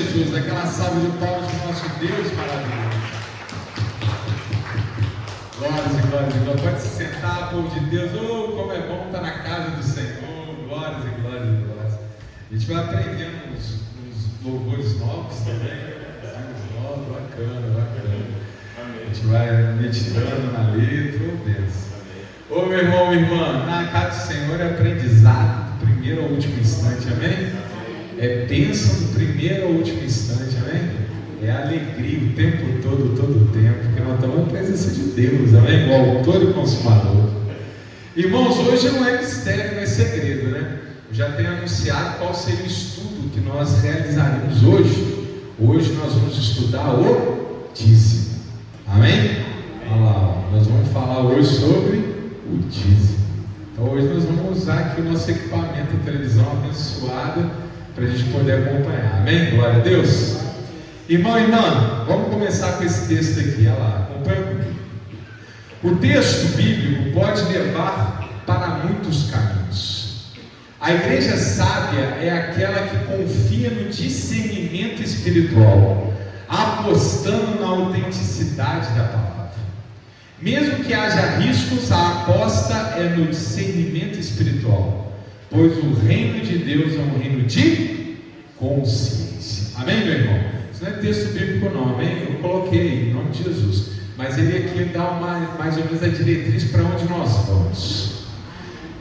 Jesus, aquela salva de palmas do nosso Deus maravilhoso. Glórias e glórias e glórias. Pode se sentar, povo de Deus. Oh, como é bom estar na casa do Senhor. Glórias e glórias e glórias. A gente vai aprendendo uns louvores novos também. Bacana. A gente vai meditando na letra. Oh, Deus. Ô, meu irmão, minha irmã, na casa do Senhor é aprendizado do primeiro ao último instante, amém? É bênção do primeiro ao último instante, amém? É alegria o tempo todo o tempo, porque nós estamos na presença de Deus, amém? O autor e consumador. Irmãos, hoje não é mistério, não é segredo, né? Eu já tenho anunciado qual seria o estudo que nós realizaremos hoje. Hoje nós vamos estudar o dízimo, amém? Olha lá, nós vamos falar hoje sobre o dízimo. Então hoje nós vamos usar aqui o nosso equipamento de televisão abençoada para a gente poder acompanhar, amém? Glória a Deus. Irmão e irmã, vamos começar com esse texto aqui, olha lá, acompanha comigo. O texto bíblico pode levar para muitos caminhos. A igreja sábia é aquela que confia no discernimento espiritual, apostando na autenticidade da palavra. Mesmo que haja riscos, a aposta é no discernimento espiritual, pois o reino de Deus é um reino de consciência. Amém, meu irmão? Isso não é texto bíblico não, amém? Eu coloquei em nome de Jesus, mas ele aqui dá mais ou menos a diretriz para onde nós vamos.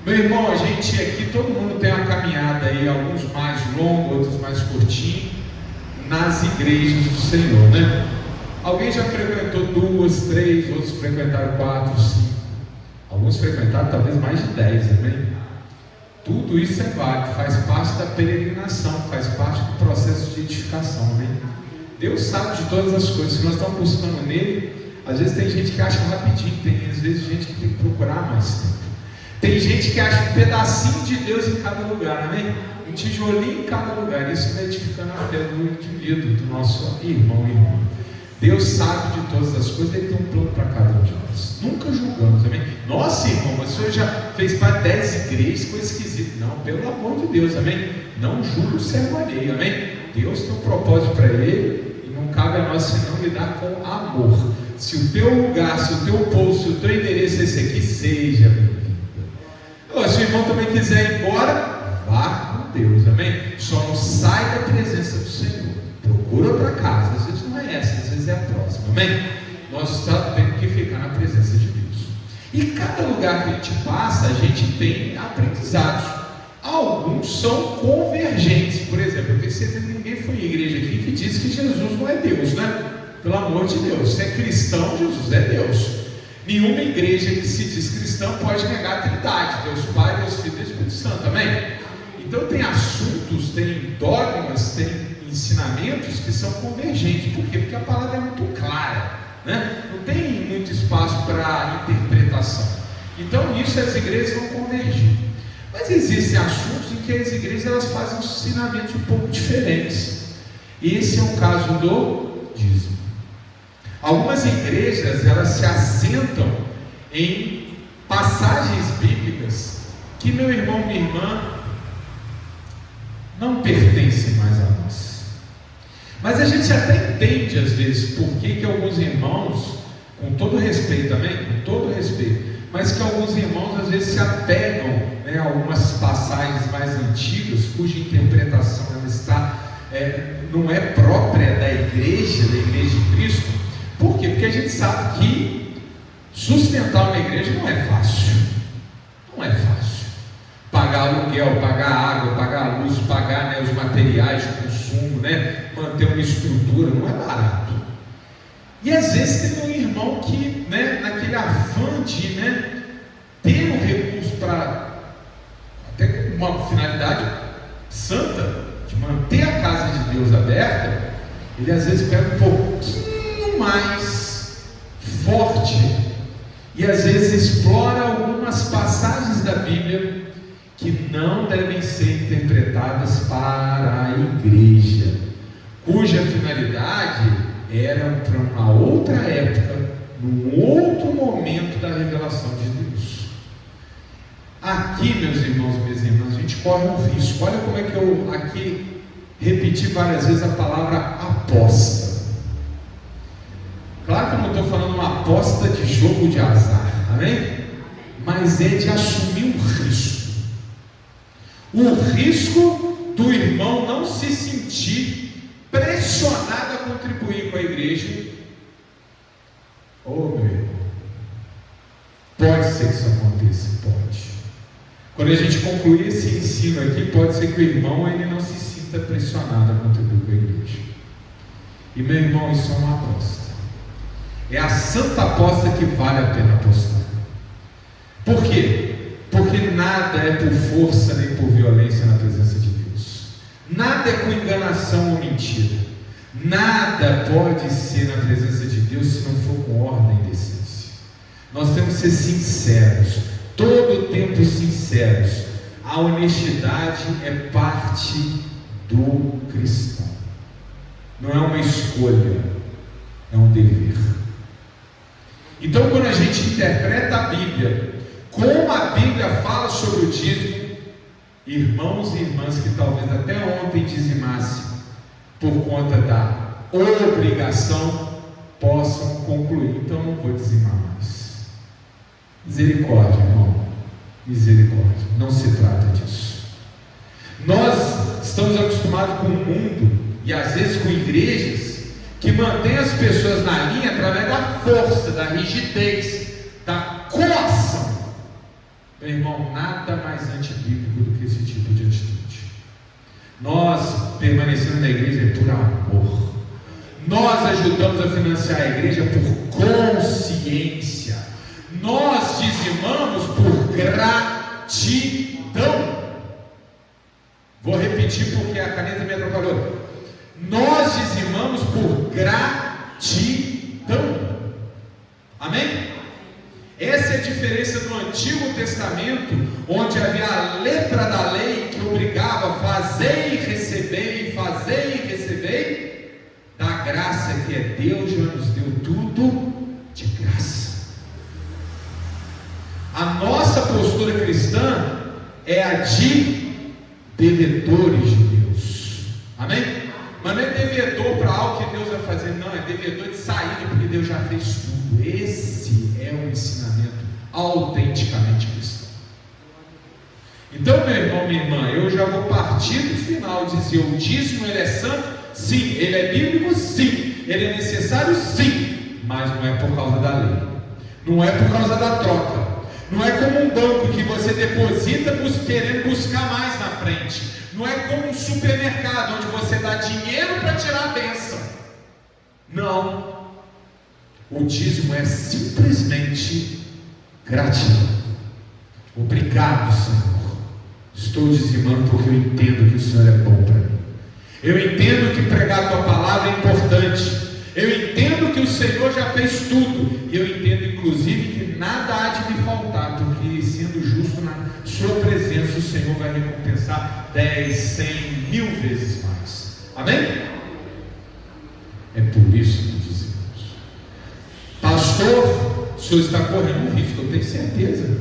Meu irmão, a gente aqui, todo mundo tem uma caminhada aí, alguns mais longos, outros mais curtinhos, nas igrejas do Senhor, né? Alguém já frequentou 2, 3, outros frequentaram 4, 5. Alguns frequentaram talvez mais de 10, amém? Tudo isso é válido, faz parte da peregrinação, faz parte do processo de edificação, amém? Deus sabe de todas as coisas, se nós estamos buscando nele, às vezes tem gente que acha rapidinho, tem às vezes gente que tem que procurar mais tempo. Tem gente que acha um pedacinho de Deus em cada lugar, amém? Um tijolinho em cada lugar, isso vai edificando a fé do indivíduo, do nosso irmão e irmã. Deus sabe de todas as coisas, Ele tem um plano para cada um de nós. Nunca julgamos, amém? Nossa, irmão, mas o senhor já fez parte de 10 igrejas, coisa esquisita. Não, pelo amor de Deus, amém? Não julgue o servo alheio, amém? Deus tem um propósito para ele e não cabe a nós senão lidar com amor. Se o teu lugar, se o teu posto, se o teu endereço é esse aqui, seja bem-vindo. Se o irmão também quiser ir embora, vá com Deus, amém? Só não sai da presença do Senhor. Procura outra casa, às vezes não é essa, às vezes é a próxima, amém? Nós temos que ficar na presença de Deus. E cada lugar que a gente passa, a gente tem aprendizados. Alguns são convergentes. Por exemplo, eu tenho certeza que ninguém foi em igreja aqui que diz que Jesus não é Deus, né? Pelo amor de Deus, se é cristão, Jesus é Deus. Nenhuma igreja que se diz cristão pode negar a Trindade, Deus Pai, Deus Filho e Deus Espírito Santo, amém? Então tem assuntos, tem dogmas, tem ensinamentos que são convergentes. Por quê? Porque a palavra é muito clara, né? Não tem muito espaço para interpretação. Então nisso as igrejas vão convergir. Mas existem assuntos em que as igrejas elas fazem ensinamentos um pouco diferentes. Esse é o caso do dízimo. Algumas igrejas elas se assentam em passagens bíblicas que, meu irmão, minha irmã, não pertencem mais a nós. Mas a gente até entende às vezes por que alguns irmãos, com todo respeito, amém? Com todo respeito, mas que alguns irmãos às vezes se apegam, né, a algumas passagens mais antigas, cuja interpretação ela está, não é própria da igreja de Cristo. Por quê? Porque a gente sabe que sustentar uma igreja não é fácil. Não é fácil. Pagar aluguel, pagar água, pagar luz, pagar, né, os materiais de consumo, né, manter uma estrutura, não é barato. E às vezes tem um irmão que, né, naquele afã de, né, ter um recurso para, até com uma finalidade santa, de manter a casa de Deus aberta, ele às vezes pega um pouquinho mais forte e às vezes explora algumas passagens da Bíblia que não devem ser interpretadas para a igreja, cuja finalidade era para uma outra época, num outro momento da revelação de Deus. Aqui, meus irmãos e minhas irmãs, a gente corre um risco. Olha como é que aqui repetir várias vezes a palavra aposta. Claro que eu não estou falando uma aposta de jogo de azar, amém? Mas é de assumir um risco. O risco do irmão não se sentir pressionado a contribuir com a igreja. Oh, meu irmão, pode ser que isso aconteça, pode. Quando a gente concluir esse ensino aqui, pode ser que o irmão ele não se sinta pressionado a contribuir com a igreja. E meu irmão, isso é uma aposta. É a santa aposta que vale a pena apostar. Por quê? Porque nada é por força nem por violência na presença de Deus. Nada é com enganação ou mentira. Nada pode ser na presença de Deus se não for com ordem e decência. Nós temos que ser sinceros, todo o tempo sinceros. A honestidade é parte do cristão. Não é uma escolha, é um dever. Então, quando a gente interpreta a Bíblia, como a Bíblia fala sobre o dízimo, irmãos e irmãs que talvez até ontem dizimassem por conta da obrigação, possam concluir: então não vou dizimar mais. Misericórdia, irmão, misericórdia, não se trata disso. Nós estamos acostumados com o mundo e às vezes com igrejas que mantêm as pessoas na linha através da força, da rigidez, da coação. Meu irmão, nada mais antibíblico do que esse tipo de atitude. Nós permanecemos na igreja por amor. Nós ajudamos a financiar a igreja por consciência. Nós dizimamos por gratidão. Vou repetir porque a caneta me atrapalhou. Nós dizimamos por gratidão. Amém? Essa é a diferença do Antigo Testamento, onde havia a letra da lei que obrigava a fazer e receber, fazer e receber, da graça que é Deus já nos deu tudo de graça. A nossa postura cristã é a de devedores de Deus. Amém? Mas não é devedor para algo que Deus vai fazer, não, é devedor de saída, porque Deus já fez tudo. Esse é o ensinamento autenticamente cristão. Então, meu irmão, minha irmã, eu já vou partir do final e dizer: o dízimo ele é santo? Sim. Ele é bíblico? Sim. Ele é necessário? Sim. Mas não é por causa da lei, não é por causa da troca, não é como um banco que você deposita querendo buscar mais na frente. Não é como um supermercado onde você dá dinheiro para tirar a bênção. Não. O dízimo é simplesmente gratidão. Obrigado, Senhor. Estou dizimando porque eu entendo que o Senhor é bom para mim. Eu entendo que pregar a tua palavra é importante. Eu entendo que o Senhor já fez tudo. E eu entendo, inclusive, que nada há de me faltar, porque sendo justo na sua presença, o Senhor vai recompensar 10, 100, 1000 vezes mais. Amém? É por isso que dizemos: pastor, o senhor está correndo um risco. Eu tenho certeza,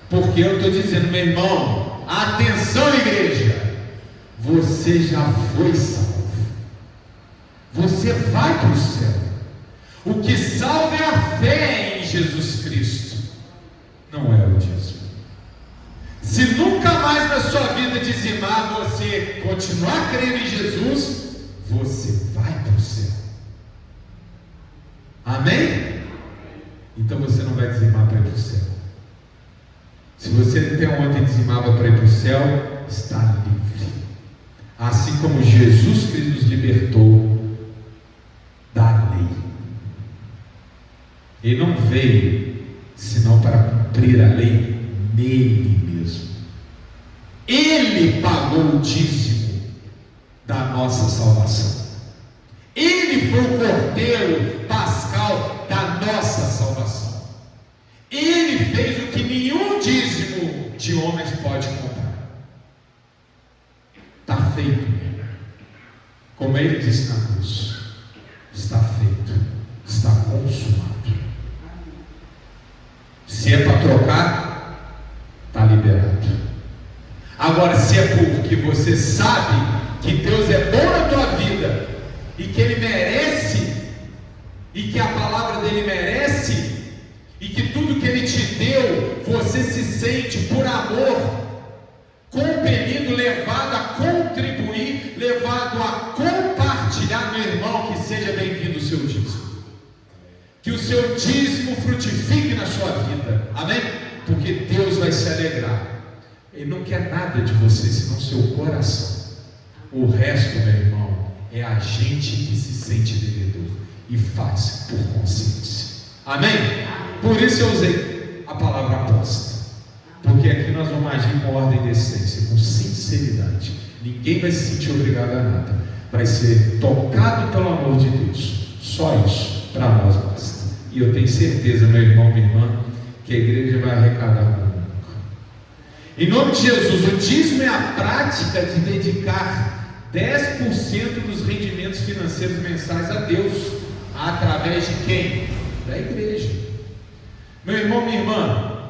porque eu estou dizendo: meu irmão, atenção, igreja, você já foi salvo, você vai para o céu. O que salva é a fé em Jesus Cristo, não é o dízimo. Se nunca mais na sua vida dizimar, você continuar crendo em Jesus, você vai para o céu. Amém? Então você não vai dizimar para ir para o céu. Se você até ontem dizimava para ir para o céu, está livre. Assim como Jesus Cristo nos libertou da lei. Ele não veio senão para cumprir a lei nele mesmo. Ele pagou o dízimo da nossa salvação. Ele foi o cordeiro pascal da nossa salvação. Ele fez o que nenhum dízimo de homens pode comprar. Está feito. Como ele disse na cruz: está feito, está consumado. Se é para trocar, está liberado. Agora, se é porque você sabe que Deus é bom na tua vida e que Ele merece, e que a palavra dele merece, e que tudo que Ele te deu, você se sente por amor compelido, levado a contribuir, levado a compartilhar. Meu irmão, que seja bem-vindo o seu dízimo, que o seu dízimo frutifique na sua vida, amém? Porque Deus vai se alegrar. Ele não quer nada de você senão seu coração. O resto, meu irmão, é a gente que se sente devedor e faz por consciência, amém? Por isso eu usei a palavra aposta, porque aqui nós vamos agir com ordem e decência, com sinceridade. Ninguém vai se sentir obrigado a nada, vai ser tocado pelo amor de Deus, só isso para nós basta. E eu tenho certeza, meu irmão, minha irmã, que a igreja vai arrecadar como nunca. Em nome de Jesus, o dízimo é a prática de dedicar 10% dos rendimentos financeiros mensais a Deus, através de quem? Da igreja. Meu irmão, minha irmã,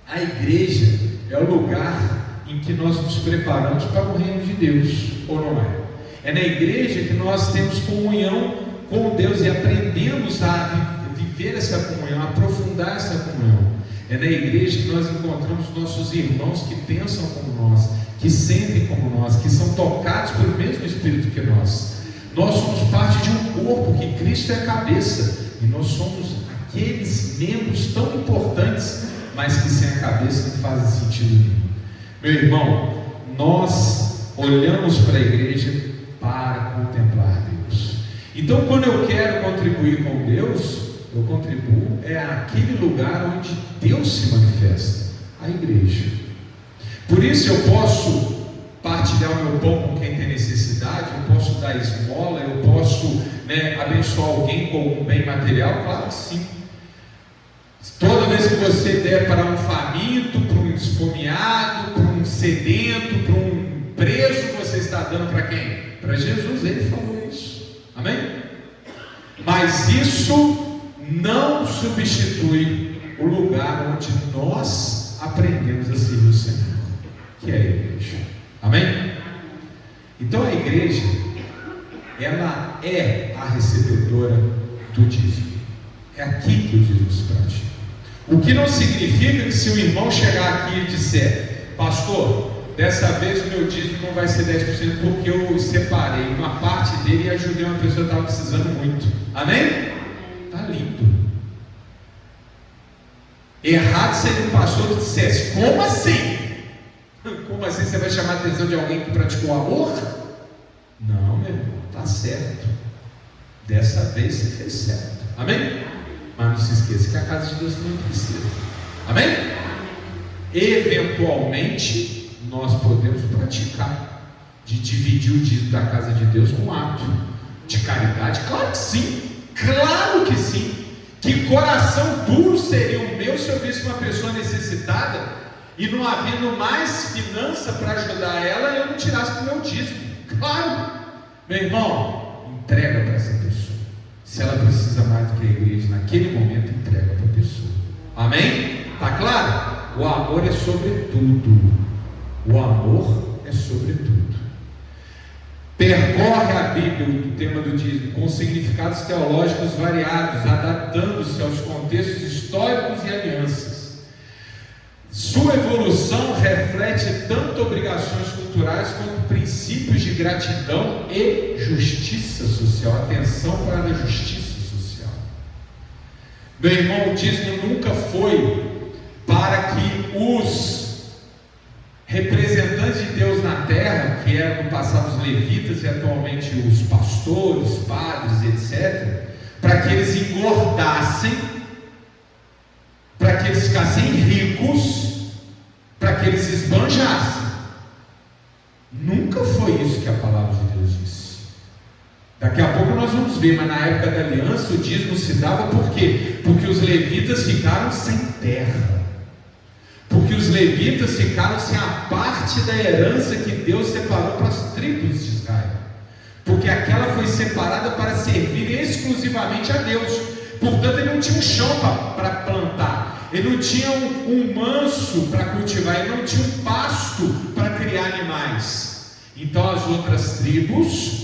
a igreja é o lugar em que nós nos preparamos para o reino de Deus, ou não é? É na igreja que nós temos comunhão com Deus e aprendemos a viver essa comunhão, a aprofundar essa comunhão. É na igreja que nós encontramos nossos irmãos que pensam como nós, que sentem como nós, que são tocados pelo mesmo Espírito que nós. Nós somos parte de um corpo, que Cristo é a cabeça, e nós somos aqueles membros tão importantes, mas que sem a cabeça não fazem sentido nenhum. Meu irmão, nós olhamos para a igreja para contemplar Deus. Então, quando eu quero contribuir com Deus, eu contribuo àquele lugar onde Deus se manifesta, a igreja. Por isso eu posso partilhar o meu pão com quem tem necessidade, eu posso dar esmola, eu posso abençoar alguém com algum bem material, claro que sim. Toda vez que você der para um faminto, para um esfomeado, para um sedento, para um preso, você está dando para quem? Para Jesus. Ele falou isso, amém? Mas isso não substitui o lugar onde nós aprendemos a servir o Senhor, que é a igreja, amém? Então a igreja, ela é a recebedora do dízimo. É aqui que o dízimo se pratica. O que não significa que se o irmão chegar aqui e disser: pastor, dessa vez o meu dízimo não vai ser 10%, porque eu separei uma parte dele e ajudei uma pessoa que estava precisando muito, amém? Está lindo. Errado seria um pastor que dissesse: como assim? Como assim você vai chamar a atenção de alguém que praticou amor? Não, meu irmão, está certo. Dessa vez você fez certo, amém? Mas não se esqueça que a casa de Deus não precisa, amém? Eventualmente nós podemos praticar de dividir o dízimo da casa de Deus com um ato de caridade, claro que sim, claro que sim. Que coração duro seria o meu se eu visse uma pessoa necessitada e não havendo mais finança para ajudar ela, eu não tirasse do meu dízimo. Claro, meu irmão, entrega para essa pessoa. Se ela precisa mais do que a igreja, naquele momento entrega para a pessoa, amém? Está claro? O amor é sobre tudo. O amor é sobre tudo. Percorre a Bíblia, o tema do dízimo, com significados teológicos variados, adaptando-se aos contextos históricos e alianças. Sua evolução reflete tanto obrigações culturais quanto princípios de gratidão e justiça social. Atenção para a justiça social. Meu irmão, o dízimo nunca foi para que os representantes de Deus na terra, que eram no passado os levitas e atualmente os pastores, padres, etc., para que eles engordassem, para que eles ficassem ricos, para que eles esbanjassem. Nunca foi isso que a palavra de Deus disse. Daqui a pouco nós vamos ver, mas na época da aliança o dízimo se dava por quê? Porque os levitas ficaram sem terra. Porque os levitas ficaram sem a parte da herança que Deus separou para as tribos de Israel. Porque aquela foi separada para servir exclusivamente a Deus. Portanto, ele não tinha um chão para plantar, ele não tinha um manso para cultivar, ele não tinha um pasto para criar animais. Então as outras tribos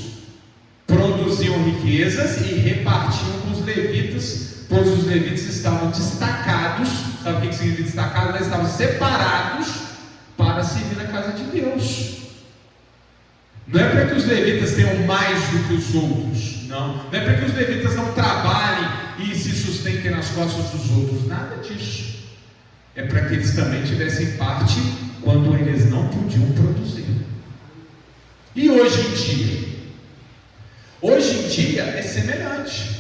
produziam riquezas e repartiam com os levitas, pois os levitas estavam destacados. Sabe o que significa destacados? Eles estavam separados para servir na casa de Deus. Não é para que os levitas tenham mais do que os outros, não é para que os levitas não trabalhem e se sustentem nas costas dos outros, nada disso. É para que eles também tivessem parte quando eles não podiam produzir. E hoje em dia? Hoje em dia é semelhante.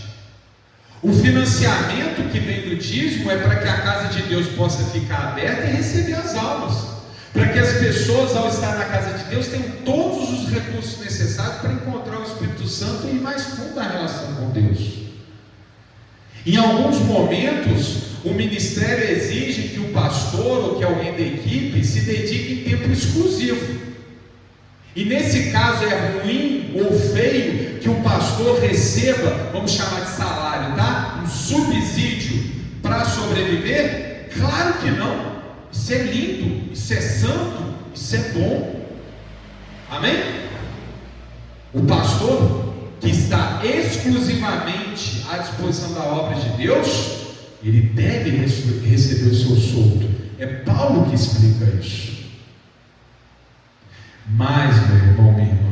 O financiamento que vem do dízimo é para que a casa de Deus possa ficar aberta e receber as almas, para que as pessoas, ao estar na casa de Deus, tenham todos os recursos necessários para encontrar o Espírito Santo e ir mais fundo na relação com Deus. Em alguns momentos, o ministério exige que o pastor ou que alguém da equipe se dedique em tempo exclusivo. E nesse caso é ruim ou feio que o pastor receba, vamos chamar de salário, tá? Um subsídio para sobreviver? Claro que não. Isso é lindo, isso é santo, isso é bom. Amém? O pastor que está exclusivamente à disposição da obra de Deus, ele deve receber o seu soldo. É Paulo que explica isso. Mas, meu irmão, minha irmã,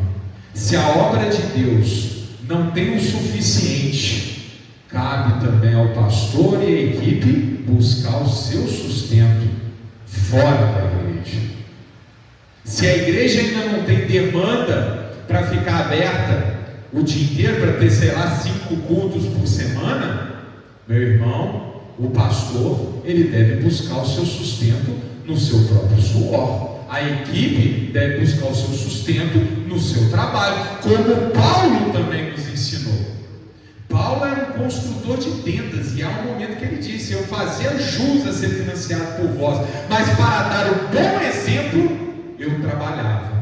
se a obra de Deus não tem o suficiente, cabe também ao pastor e à equipe buscar o seu sustento fora da igreja. Se a igreja ainda não tem demanda para ficar aberta o dia inteiro, para ter, sei lá, 5 cultos por semana, meu irmão, o pastor, ele deve buscar o seu sustento no seu próprio suor. A equipe deve buscar o seu sustento no seu trabalho, como Paulo também nos ensinou. Paulo era um construtor de tendas, e há um momento que ele disse: eu fazia jus a ser financiado por vós, mas para dar o bom exemplo, eu trabalhava.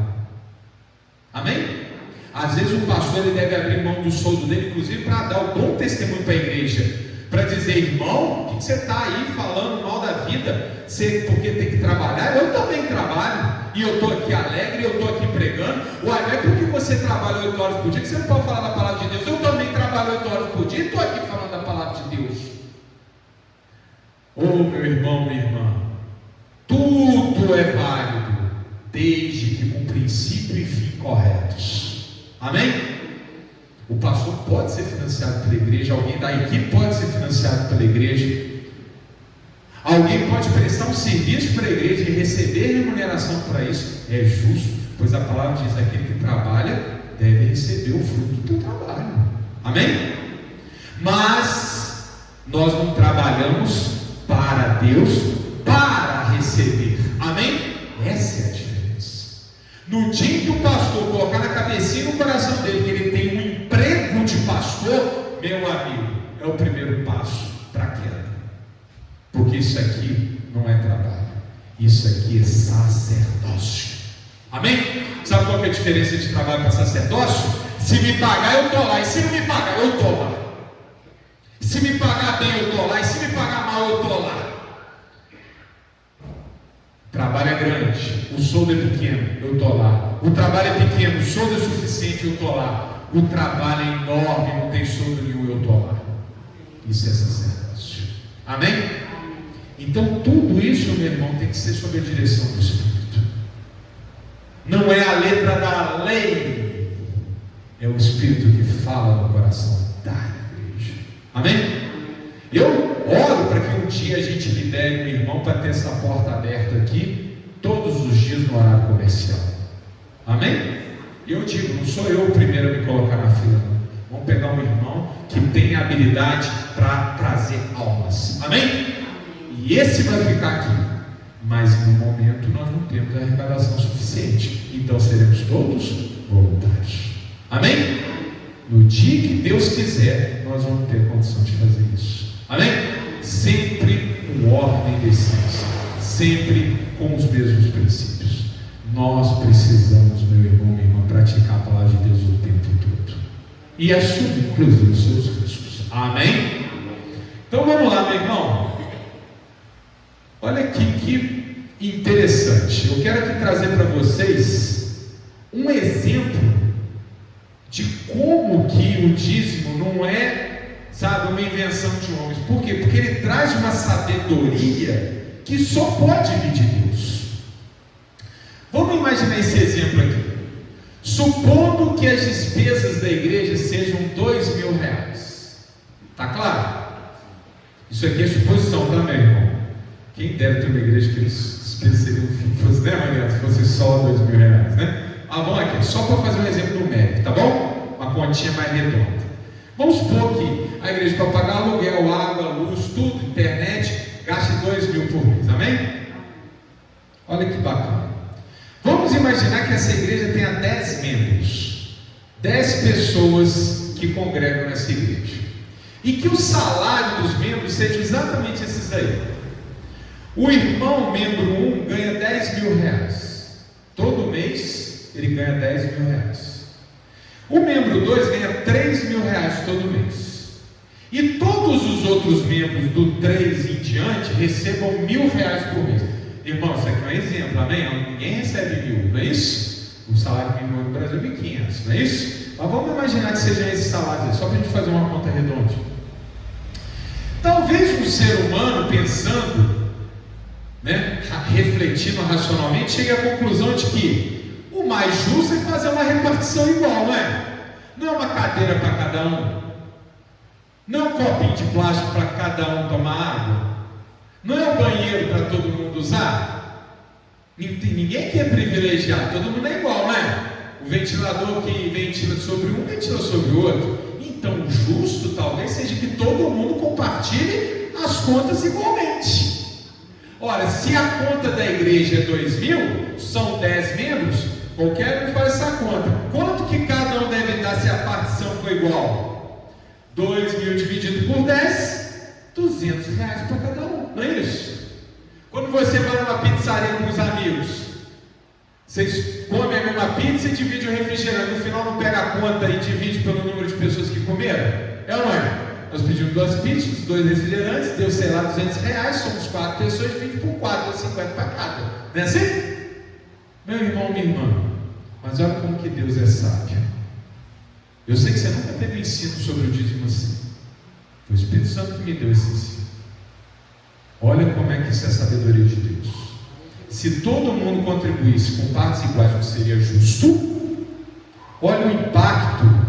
Amém? Às vezes o pastor ele deve abrir mão do soldo dele, inclusive para dar o bom testemunho para a igreja, para dizer: irmão, o que você está aí falando mal da vida? Você, porque tem que trabalhar? Eu também trabalho, e eu estou aqui alegre, eu estou aqui pregando. Uai, não é porque você trabalha 8 horas por dia que você não pode falar da palavra de Deus. Eu também trabalho 8 horas por dia e estou aqui falando da palavra de Deus. Oh, meu irmão, minha irmã, tudo é válido, desde que com princípio e fim corretos. Amém? O pastor pode ser financiado pela igreja, alguém da equipe pode ser financiado pela igreja, alguém pode prestar um serviço para a igreja e receber remuneração para isso. É justo, pois a palavra diz: aquele que trabalha deve receber o fruto do trabalho. Amém? Mas nós não trabalhamos para Deus para receber. Amém? Essa é a diferença. No dia que o pastor colocar na cabecinha e no coração dele que ele tem um emprego de pastor, meu amigo, é o primeiro passo para a queda. Porque isso aqui não é trabalho, isso aqui é sacerdócio. Amém? Sabe qual que é a diferença de trabalho para sacerdócio? Se me pagar, eu estou lá, e se não me pagar, eu estou lá. Se me pagar bem, eu estou lá, e se me pagar mal, eu estou lá. O trabalho é grande, o soldo é pequeno, eu estou lá. O trabalho é pequeno, o soldo é suficiente, eu estou lá. O trabalho é enorme, não tem soldo nenhum, eu estou lá. Isso é sacerdócio. Amém? Então tudo isso, meu irmão, tem que ser sob a direção do Espírito. Não é a letra da lei, é o Espírito que fala no coração da igreja. Amém? Eu oro para que um dia a gente libere um irmão para ter essa porta aberta aqui todos os dias no horário comercial. Amém? E eu digo, não sou eu o primeiro a me colocar na fila. Vamos pegar um irmão que tem habilidade para trazer almas. Amém? E esse vai ficar aqui. Mas no momento nós não temos a arrecadação suficiente. Então seremos todos voluntários. Amém? No dia que Deus quiser, nós vamos ter condição de fazer isso. Amém? Sempre com ordem e decência, sempre com os mesmos princípios. Nós precisamos, meu irmão, minha irmã, praticar a palavra de Deus o tempo todo e assumir, inclusive, os seus riscos. Amém? Então vamos lá, meu irmão. Olha aqui que interessante. Eu quero aqui trazer para vocês um exemplo de como que o dízimo não é, sabe, uma invenção de homens. Por quê? Porque ele traz uma sabedoria que só pode vir de Deus. Vamos imaginar esse exemplo aqui. Supondo que as despesas da igreja sejam R$2.000. Está claro? Isso aqui é suposição também, irmão. Quem dera ter uma igreja que as despesas seriam fosse, né, Mariana? Se fosse só R$2.000, né? Vamos aqui, só para fazer um exemplo numérico, tá bom? Uma continha mais redonda. Vamos supor que a igreja, para pagar aluguel, água, luz, tudo, internet, gaste R$2.000 por mês, amém? Olha que bacana. Vamos imaginar que essa igreja tenha 10 membros, 10 pessoas que congregam nessa igreja, e que o salário dos membros seja exatamente esses aí. O irmão membro 1 ganha R$10.000, todo mês ele ganha R$10.000. O membro 2 ganha R$3.000 todo mês, e todos os outros membros do 3 em diante recebam R$1.000 por mês. Irmão, isso aqui é um exemplo, amém? Ninguém recebe 1.000, não é isso? O salário mínimo no Brasil é 1.500, não é isso? Mas vamos imaginar que sejam esses salários, só para a gente fazer uma conta redonda. Talvez um ser humano pensando, né, refletindo racionalmente, chegue à conclusão de que o mais justo é fazer uma repartição igual, não é? Não é uma cadeira para cada um, não é um copinho de plástico para cada um tomar água, não é o banheiro para todo mundo usar. Ninguém aqui é privilegiado, todo mundo é igual, né? O ventilador que ventila sobre um, ventila sobre o outro. Então, o justo talvez seja que todo mundo compartilhe as contas igualmente. Ora, se a conta da igreja é 2.000, são 10 membros, qualquer um faz essa conta. Quanto que cada um deve dar se a partição for igual? 2.000 dividido por 10, R$200 para cada um, não é isso? Quando você vai numa pizzaria com os amigos, vocês comem a mesma pizza e dividem o refrigerante, no final não pega a conta e divide pelo número de pessoas que comeram? É ou não é? Nós pedimos 2 pizzas, 2 refrigerantes, deu, sei lá, R$200, somos 4 pessoas, divide por 4, deu 50 para cada, não é assim? Meu irmão, minha irmã, mas olha como que Deus é sábio. Eu sei que você nunca teve ensino sobre o dízimo assim. Foi o Espírito Santo que me deu esse ensino. Olha como é que isso é a sabedoria de Deus. Se todo mundo contribuísse com partes iguais, não seria justo? Olha o impacto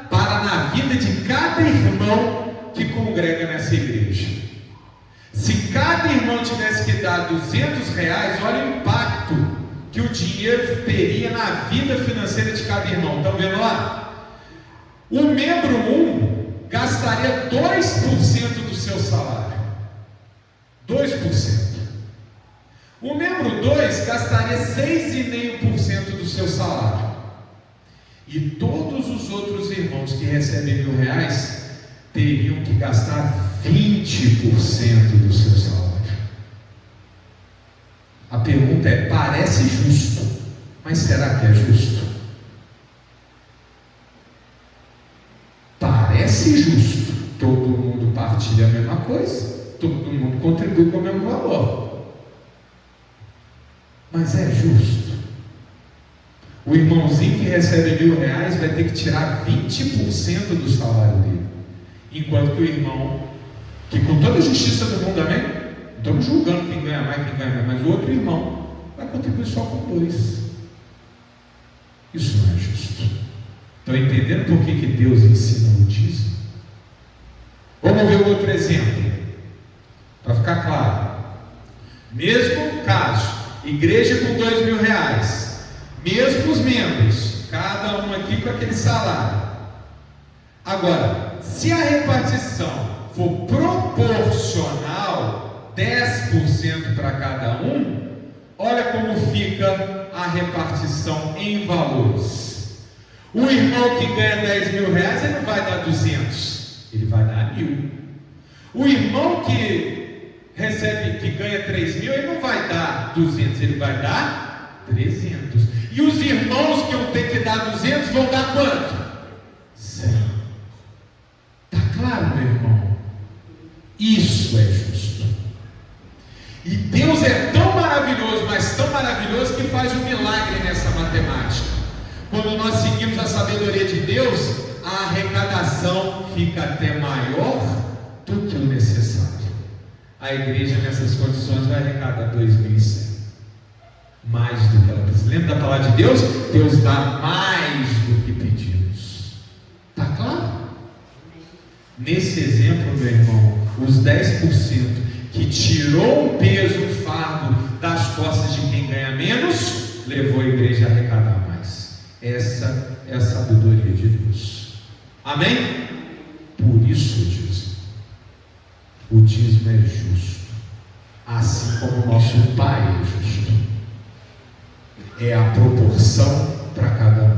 para na vida de cada irmão que congrega nessa igreja. Se cada irmão tivesse que dar R$200, olha o impacto que o dinheiro teria na vida financeira de cada irmão. Estão vendo lá? O membro 1 gastaria 2% do seu salário. 2%. O membro 2 gastaria 6,5% do seu salário. E todos os outros irmãos que recebem R$1.000 teriam que gastar 20% do seu salário. A pergunta é: parece justo, mas será que é justo? Parece justo, todo mundo partilha a mesma coisa, todo mundo contribui com o mesmo valor, mas é justo? O irmãozinho que recebe R$1.000 vai ter que tirar 20% do salário dele, enquanto que o irmão, que com toda a justiça do mundo, amém? Não estamos julgando quem ganha mais, quem ganha menos, mas o outro irmão vai contribuir só com 2. Isso não é justo. Estão entendendo por que Deus ensina o dízimo? Vamos ver outro exemplo, para ficar claro. Mesmo caso, igreja com R$2.000, mesmos membros, cada um aqui com aquele salário. Agora, se a repartição for proporcional, 10% para cada um, olha como fica a repartição em valores. O irmão que ganha R$10.000, ele não vai dar 200, ele vai dar 1.000. O irmão que ganha 3.000, ele não vai dar 200, ele vai dar 300. E os irmãos que vão ter que dar 200 vão dar quanto? 100. Está claro, meu irmão? Isso é justo. E Deus é tão maravilhoso, mas tão maravilhoso, que faz um milagre nessa matemática. Quando nós seguimos a sabedoria de Deus, a arrecadação fica até maior do que o necessário. A igreja nessas condições vai arrecadar 2.100, mais do que ela precisa. Lembra da palavra de Deus? Deus dá mais do que pedimos. Está claro? Nesse exemplo, meu irmão, os 10% que tirou o peso, o fardo das costas de quem ganha menos, levou a igreja a arrecadar mais. Essa é a sabedoria de Deus. Amém? Por isso o dízimo. O dízimo é justo, assim como o nosso Pai é justo. É a proporção para cada um.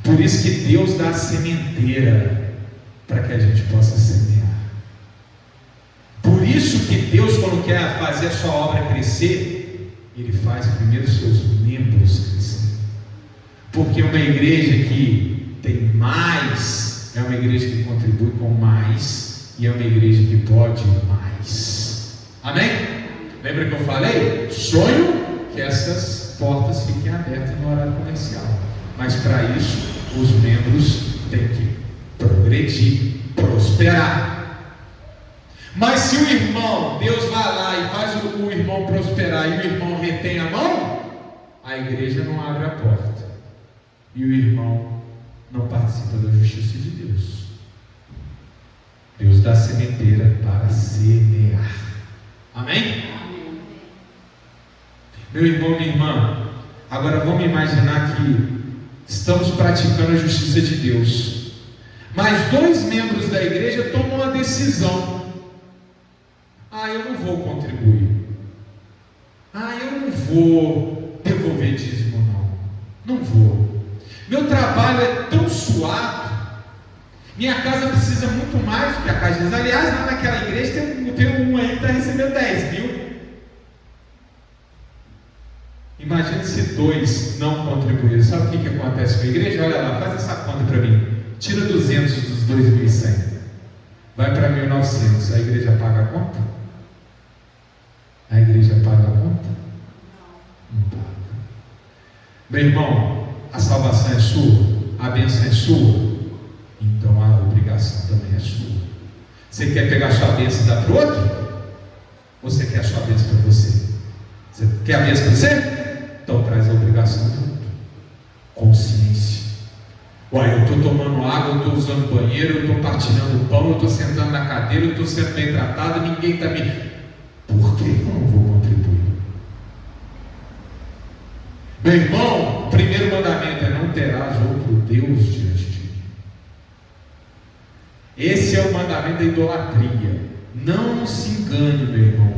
Por isso que Deus dá a sementeira para que a gente possa semear. Por isso que Deus, quando quer fazer a sua obra crescer, Ele faz primeiro seus membros crescer. Porque uma igreja que tem mais é uma igreja que contribui com mais, e é uma igreja que pode mais. Amém? Lembra que eu falei? Sonho que essas portas fiquem abertas no horário comercial. Mas para isso, os membros têm que progredir, prosperar. Mas se o irmão, Deus vai lá e faz o irmão prosperar e o irmão retém a mão, a igreja não abre a porta. E o irmão não participa da justiça de Deus. Deus dá sementeira para semear. Amém? Meu irmão, minha irmã, agora vamos imaginar que estamos praticando a justiça de Deus, mas 2 membros da igreja tomam uma decisão. Eu não vou contribuir. Eu não vou devolver dízimo, não. Não vou. Meu trabalho é tão suado. Minha casa precisa muito mais do que a casa de Deus. Aliás, lá naquela igreja tem um aí que está recebendo 10 mil. Imagine se 2 não contribuírem. Sabe o que acontece com a igreja? Olha lá, faz essa conta para mim. Tira 200 dos 2.100. Vai para 1.900. A igreja paga a conta? A igreja paga a conta? Não paga. Meu irmão, a salvação é sua, a bênção é sua, então a obrigação também é sua. Você quer pegar a sua bênção e dar para o outro? Ou você quer a sua bênção para você? Você quer a bênção para você? Então traz a obrigação junto. Consciência. Eu estou tomando água, eu estou usando banheiro, eu estou partilhando pão, eu estou sentando na cadeira, eu estou sendo bem tratado, ninguém está me... Por que eu não vou contribuir? Meu irmão, o primeiro mandamento é: não terás outro Deus diante de mim. Esse é o mandamento da idolatria. Não se engane, meu irmão.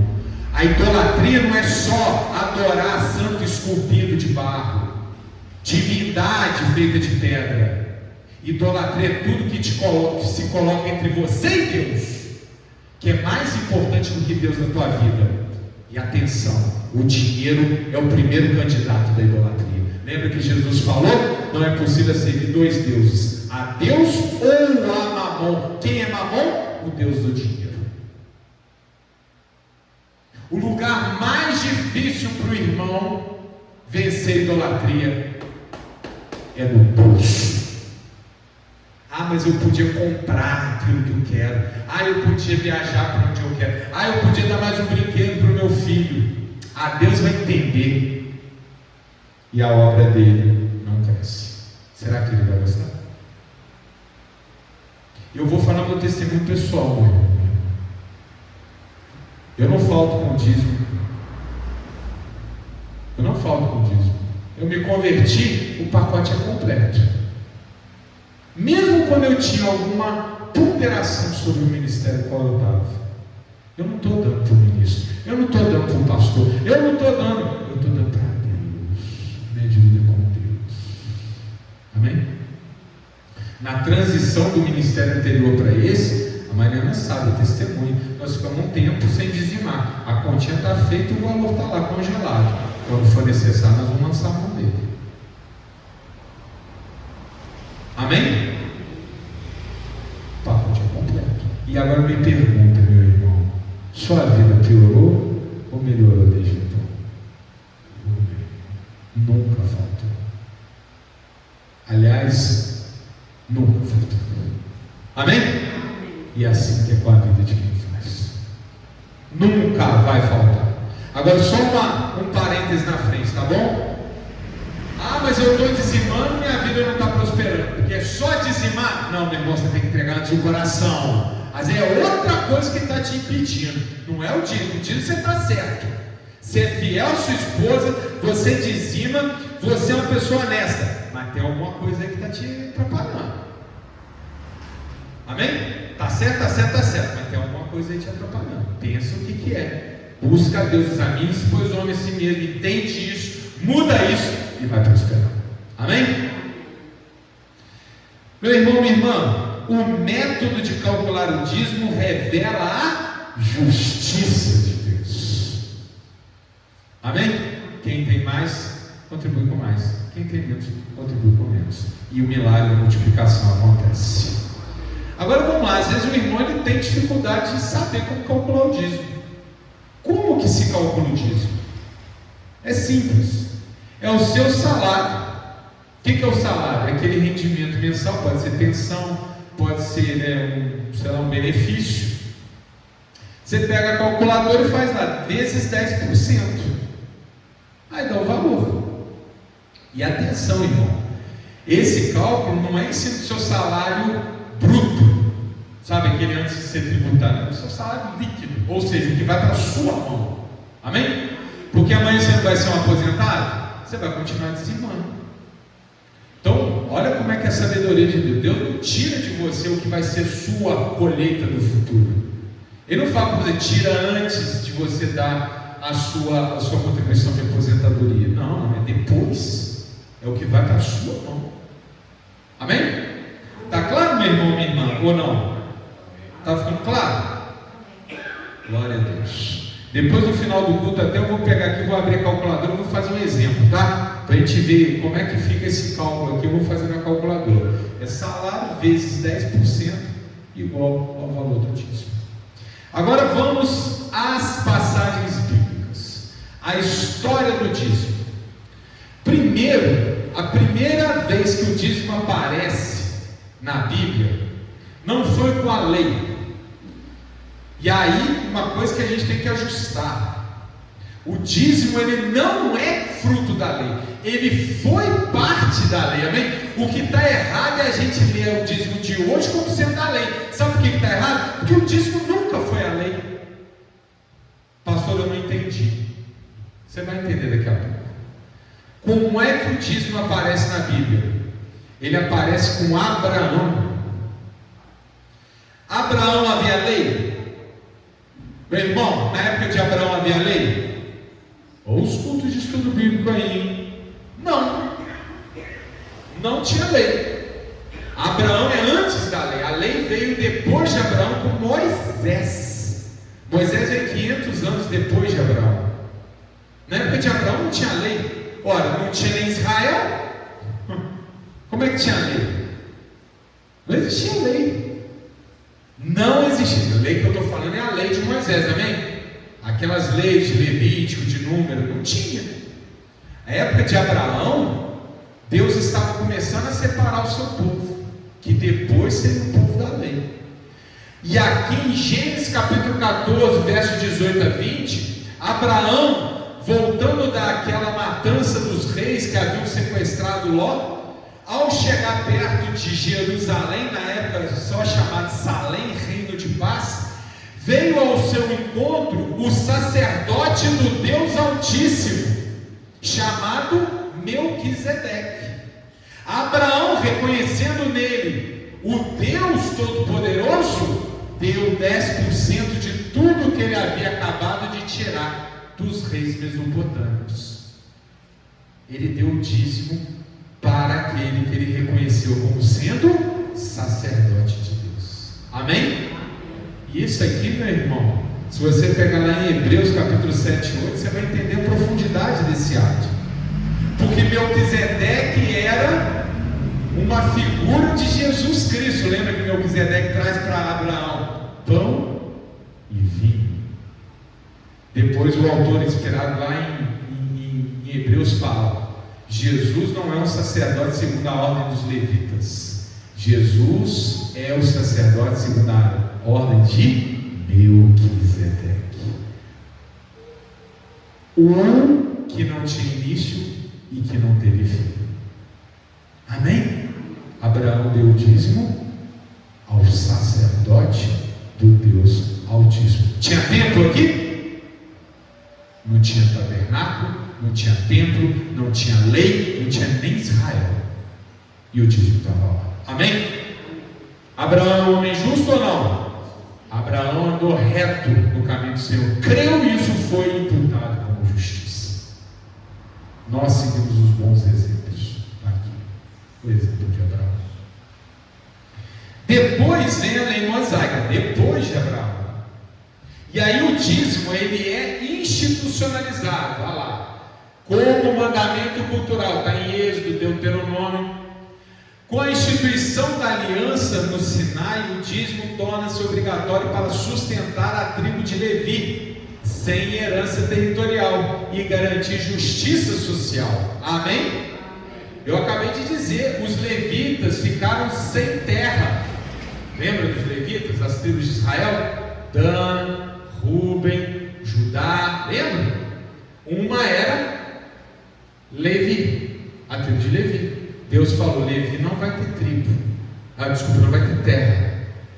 A idolatria não é só adorar santo esculpido de barro, divindade feita de pedra. Idolatria é tudo que se coloca entre você e Deus, que é mais importante do que Deus na tua vida. E atenção, o dinheiro é o primeiro candidato da idolatria. Lembra que Jesus falou? Não é possível servir 2 deuses, a Deus ou a Mamon. Quem é Mamon? O Deus do dinheiro. O lugar mais difícil para o irmão vencer a idolatria é no bolso. Mas eu podia comprar aquilo que eu quero. Eu podia viajar para onde eu quero. Eu podia dar mais um brinquedo para o meu filho. Deus vai entender. E a obra dele não cresce. Será que ele vai gostar? Eu vou falar meu testemunho pessoal, meu irmão. Eu não falto com dízimo. Eu não falto com dízimo. Eu me converti, o pacote é completo. Mesmo quando eu tinha alguma ponderação sobre o ministério qual eu estava, eu não estou dando para o ministro, eu não estou dando para o pastor, eu estou dando para Deus. Minha dívida com Deus. Amém? Na transição do ministério anterior para esse, a Mariana sabe, é testemunha. Nós ficamos um tempo sem dizimar. A continha está feita e o valor está lá congelado. Quando for necessário, nós vamos lançar a mão dele. Amém? O pacote é completo. E agora me pergunta, meu irmão, sua vida piorou ou melhorou desde então? Nunca faltou. Aliás, nunca faltou. Amém? E é assim que é com a vida de quem faz. Nunca vai faltar. Agora só um parênteses na frente, tá bom? Ah, mas eu estou dizimando e minha vida não está prosperando. Porque é só dizimar? Não, meu irmão, você tem que entregar antes o coração. Mas é outra coisa que está te impedindo. Não é o dízimo. O dízimo você está certo. Você é fiel à sua esposa, você dizima, você é uma pessoa honesta. Mas tem alguma coisa aí que está te atrapalhando. Amém? Tá certo, tá certo, tá certo. Mas tem alguma coisa aí te atrapalhando. Pensa o que é. Busca a Deus, examine-se, pois o homem a si mesmo, entende isso, muda isso e vai prosperar. Amém? Meu irmão, minha irmã, o método de calcular o dízimo revela a justiça de Deus. Amém? Quem tem mais, contribui com mais. Quem tem menos, contribui com menos. E o milagre da multiplicação acontece. Agora vamos lá, às vezes o irmão ele tem dificuldade de saber como calcular o dízimo. Como que se calcula o dízimo? É simples. É o seu salário. O que é o salário? É aquele rendimento mensal, pode ser pensão, pode ser um benefício. Você pega a calculadora e faz lá, vezes 10%. Aí dá o valor. E atenção, irmão, esse cálculo não é em cima do seu salário bruto. Sabe, aquele antes de ser tributado, é o seu salário líquido, ou seja, o que vai para a sua mão. Amém? Porque amanhã você não vai ser um aposentado, você vai continuar dizimando. Então, olha como é que é a sabedoria de Deus. Deus não tira de você o que vai ser sua colheita do futuro. Ele não fala para você, tira antes de você dar a sua contribuição de aposentadoria. Não, é depois. É o que vai para a sua mão. Amém? Está claro, meu irmão, minha irmã, ou não? Está ficando claro? Glória a Deus. Depois no final do culto até eu vou pegar aqui, vou abrir a calculadora, vou fazer um exemplo, tá? Para a gente ver como é que fica esse cálculo aqui, eu vou fazer na calculadora. É salário vezes 10% igual ao valor do dízimo. Agora vamos às passagens bíblicas. A história do dízimo. Primeiro, a primeira vez que o dízimo aparece na Bíblia não foi com a lei. E aí, uma coisa que a gente tem que ajustar: o dízimo ele não é fruto da lei, ele foi parte da lei, amém? O que está errado é a gente ler o dízimo de hoje como sendo da lei. Sabe por que está errado? Porque o dízimo nunca foi a lei. Pastor, eu não entendi. Você vai entender daqui a pouco. Como é que o dízimo aparece na Bíblia? Ele aparece com Abraão. Abraão havia lei? Meu irmão, na época de Abraão havia lei? Ou os cultos de estudo bíblico aí, hein? Não tinha lei. Abraão é antes da lei. A lei veio depois de Abraão com Moisés. Moisés é 500 anos depois de Abraão. Na época de Abraão não tinha lei. Ora, não tinha nem Israel? Como é que tinha lei? Não existia lei. Não existia. A lei que eu estou falando é a lei de Moisés, amém? Aquelas leis de Levítico, de Número, não tinha. Na época de Abraão, Deus estava começando a separar o seu povo, que depois seria o povo da lei. E aqui em Gênesis capítulo 14, verso 18 a 20, Abraão, voltando daquela matança dos reis que haviam sequestrado Ló, ao chegar perto de Jerusalém, na época só chamado Salém, reino de paz, veio ao seu encontro o sacerdote do Deus Altíssimo, chamado Melquisedeque. Abraão, reconhecendo nele o Deus Todo-Poderoso, deu 10% de tudo que ele havia acabado de tirar dos reis mesopotâmicos. Ele deu o dízimo para aquele que ele reconheceu como sendo sacerdote de Deus. Amém? E isso aqui, meu irmão, se você pegar lá em Hebreus capítulo 7 e 8, você vai entender a profundidade desse ato. Porque Melquisedeque era uma figura de Jesus Cristo. Lembra que Melquisedeque traz para Abraão pão e vinho. Depois o autor inspirado lá em Hebreus fala: Jesus não é um sacerdote segundo a ordem dos levitas, Jesus é o sacerdote segundo a ordem de Melquisedeque, um que não tinha início e que não teve fim. Amém? Abraão deu o dízimo ao sacerdote do Deus Altíssimo. Tinha templo aqui? Não tinha tabernáculo, não tinha templo, não tinha lei, não tinha nem Israel. E o dízimo estava lá. Amém? Abraão é um homem justo ou não? Abraão andou reto no caminho do Senhor. Creu e isso foi imputado como justiça. Nós seguimos os bons exemplos aqui. O exemplo de Abraão. Depois vem a lei mosaica, depois de Abraão. E aí o dízimo, ele é institucionalizado, olha lá, como mandamento cultural, está em Êxodo, Deuteronômio. Com a instituição da aliança no Sinai, o dízimo torna-se obrigatório para sustentar a tribo de Levi, sem herança territorial, e garantir justiça social. Amém? Eu acabei de dizer, os levitas ficaram sem terra. Lembra dos levitas, das tribos de Israel? Dan, Ruben, Judá, lembra? Uma era Levi, a tribo de Levi. Deus falou: Levi não vai ter tribo, não vai ter terra.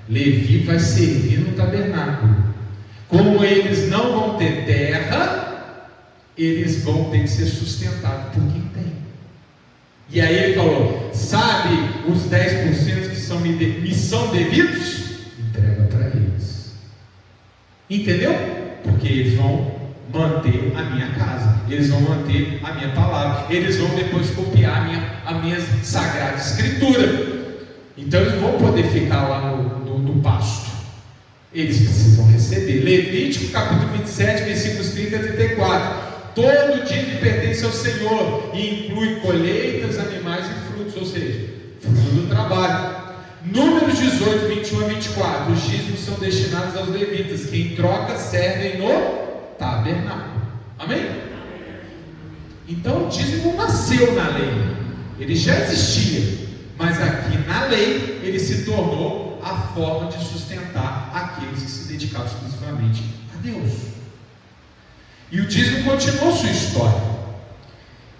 Levi vai servir no tabernáculo. Como eles não vão ter terra, eles vão ter que ser sustentados por quem tem. E aí ele falou: sabe os 10% que me são devidos? Entrega para eles. Entendeu? Porque eles vão manter a minha casa, eles vão manter a minha palavra, eles vão depois copiar a minha sagrada escritura. Então eles vão poder ficar lá no pasto. Eles precisam receber. Levítico capítulo 27, versículos 30 a 34. Todo dízimo pertence ao Senhor e inclui colheitas, animais e frutos, ou seja, fruto do trabalho. Números 18, 21 a 24. Os dízimos são destinados aos levitas, que em troca servem no tabernáculo. Amém? Então o dízimo nasceu na lei, ele já existia, mas aqui na lei ele se tornou a forma de sustentar aqueles que se dedicavam exclusivamente a Deus. E o dízimo continuou sua história.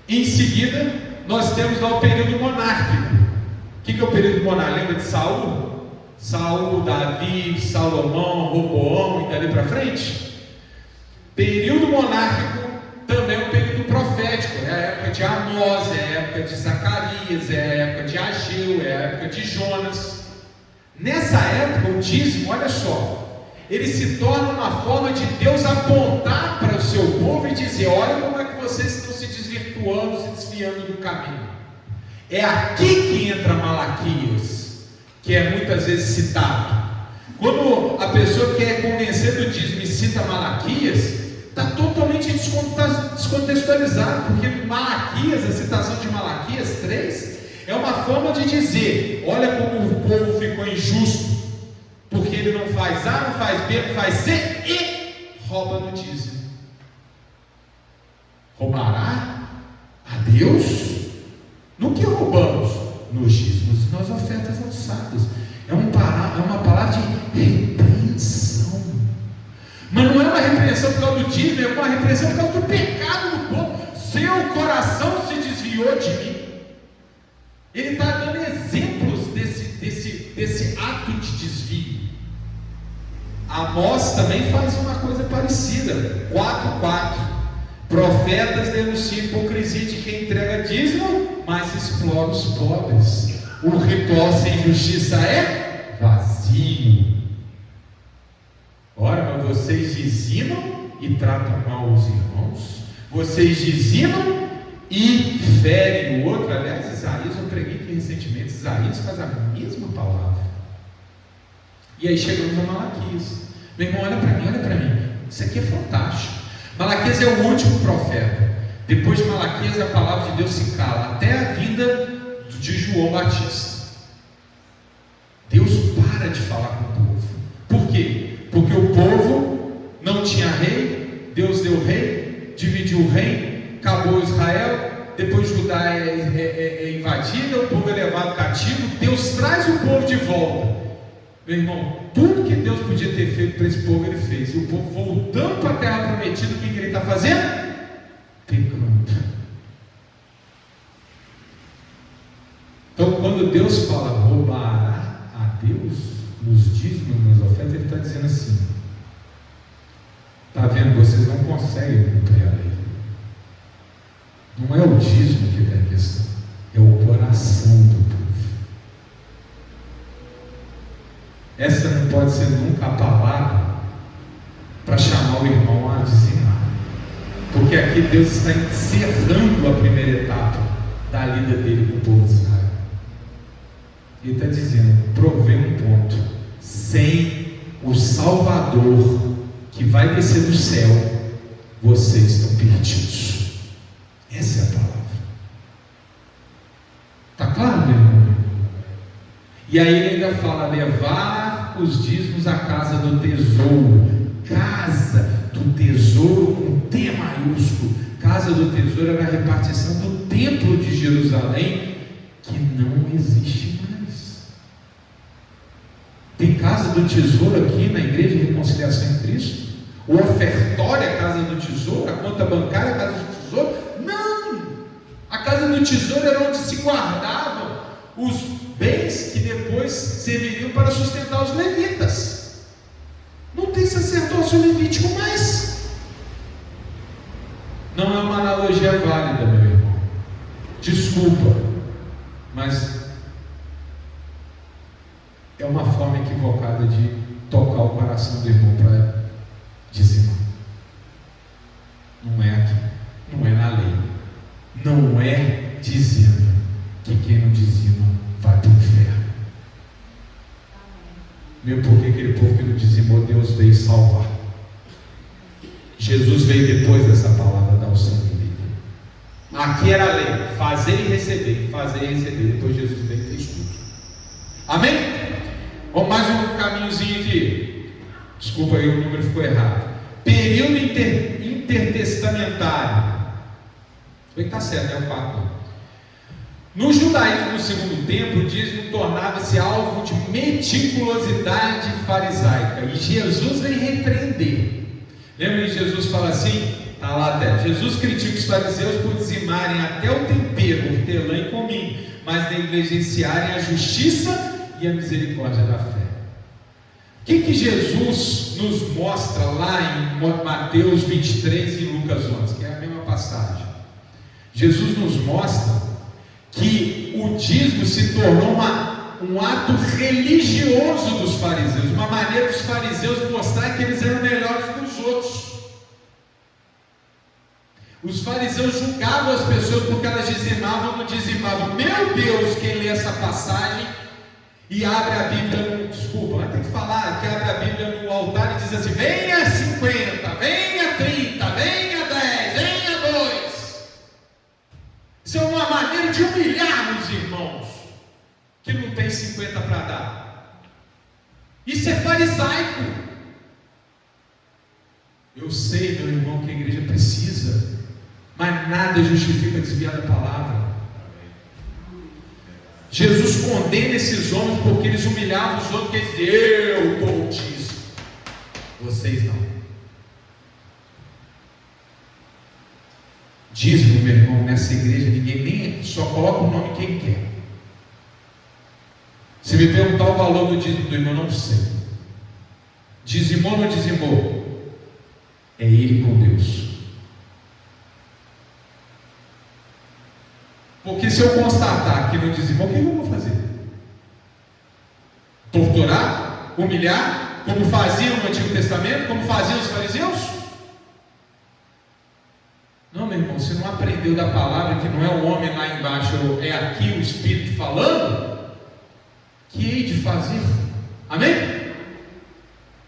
Em seguida, nós temos lá o período monárquico. O que é o período monárquico? Lembra de Saul? Saul, Davi, Salomão, Roboão e dali para frente? Período monárquico também é um período profético. É a época de Amós, é a época de Zacarias, é a época de Ageu, é a época de Jonas. Nessa época, o dízimo, olha só, ele se torna uma forma de Deus apontar para o seu povo e dizer: olha como é que vocês estão se desvirtuando, se desviando do caminho. É aqui que entra Malaquias, que é muitas vezes citado. Quando a pessoa quer convencer do dízimo e cita Malaquias, está totalmente descontextualizado, porque Malaquias, a citação de Malaquias 3, é uma forma de dizer: olha como o povo ficou injusto, porque ele não faz A, não faz B, não faz C e rouba no dízimo. Roubará a Deus? No que roubamos? Nos dízimos e nas ofertas alçadas. É uma palavra de repreensão. Mas não é uma repreensão por causa do dízimo, é uma repreensão por causa do pecado do povo. Seu coração se desviou de mim. Ele está dando exemplos desse ato de desvio. Amós também faz uma coisa parecida. 4:4. Profetas denunciam a hipocrisia de quem entrega dízimo, mas explora os pobres. O ritual sem justiça é vazio. Ora, mas vocês dizimam e tratam mal os irmãos. Vocês dizimam e ferem o outro. Aliás, Isaías, eu preguei aqui recentemente, Isaías faz a mesma palavra. E aí chegamos a Malaquias. Meu irmão, olha para mim. Isso aqui é fantástico. Malaquias é o último profeta. Depois de Malaquias, a palavra de Deus se cala até a vinda de João Batista. Deus para de falar com o povo. Por quê? Porque o povo não tinha rei. Deus deu dividiu o reino, acabou Israel, depois Judá é invadida, o povo é levado cativo, Deus traz o povo de volta. Meu irmão, tudo que Deus podia ter feito para esse povo, Ele fez. E o povo voltando para a terra prometida, o que Ele está fazendo? Pecando. Então, quando Deus fala roubará a Deus nos dízimos, nas ofertas, Ele está dizendo assim: está vendo, vocês não conseguem cumprir a lei. Não é o dízimo que está em questão, é o coração do povo. Essa não pode ser nunca a palavra para chamar o irmão a dizimar, porque aqui Deus está encerrando a primeira etapa da lida dele com o povo de Israel. Ele está dizendo: provei um ponto, sem o Salvador que vai descer do céu, vocês estão perdidos. Essa é a palavra. Está claro, meu irmão? E aí ele ainda fala: levar os dízimos à casa do tesouro. Casa do tesouro com T maiúsculo. Casa do tesouro era a repartição do templo de Jerusalém, que não existe mais. Tem casa do tesouro aqui na Igreja de Reconciliação em Cristo? O ofertório é a casa do tesouro? A conta bancária é a casa do tesouro? Não! A casa do tesouro era onde se guardavam os bens que depois serviriam para sustentar os levitas. Não tem sacerdócio levítico mais. Não é uma analogia válida, meu irmão. Desculpa, mas é uma forma equivocada de tocar o coração do irmão para dizimar. Não é aqui, não é na lei, não é dizendo que quem não dizima vai para o inferno. Mesmo porque aquele povo que não dizimou, Deus veio salvar. Jesus veio depois dessa palavra dar o sangue dele. Aqui era a lei: fazer e receber, fazer e receber. Depois Jesus veio e fez tudo. Amém? Vamos mais um caminhozinho aqui. Desculpa aí, o número ficou errado. Período intertestamentário. Foi que está certo, é o 4. No judaísmo do segundo templo, o dízimo tornava-se alvo de meticulosidade farisaica. E Jesus vem repreender. Lembra que Jesus fala assim? Está lá até. Jesus critica os fariseus por dizimarem até o tempero, hortelã e cominho, mas negligenciarem a justiça e a misericórdia da fé. O que Jesus nos mostra lá em Mateus 23 e Lucas 11, que é a mesma passagem? Jesus nos mostra que o dízimo se tornou um ato religioso dos fariseus, uma maneira dos fariseus mostrar que eles eram melhores que os outros. Os fariseus julgavam as pessoas porque elas dizimavam ou não dizimavam. Meu Deus, quem lê essa passagem e abre a Bíblia, desculpa, mas tem que falar, que abre a Bíblia no altar e diz assim: venha 50, venha 30, venha 10, venha 2. Isso é uma maneira de humilhar os irmãos que não tem 50 para dar. Isso é farisaico. Eu sei, meu irmão, que a igreja precisa, mas nada justifica desviar da palavra. Jesus condena esses homens porque eles humilhavam os outros, porque eles diziam: eu dou o dízimo, vocês não. Dízimo, meu irmão, nessa igreja ninguém nem só coloca o nome quem quer. Se me perguntar o valor do dízimo do irmão, não sei. Dizimou ou não dizimou? É ele com Deus. Porque se eu constatar que não dizimou, o que eu vou fazer? Torturar? Humilhar? Como faziam no Antigo Testamento? Como faziam os fariseus? Não, meu irmão, você não aprendeu da palavra que não é o homem lá embaixo, é aqui o Espírito falando? Que hei de fazer? Amém?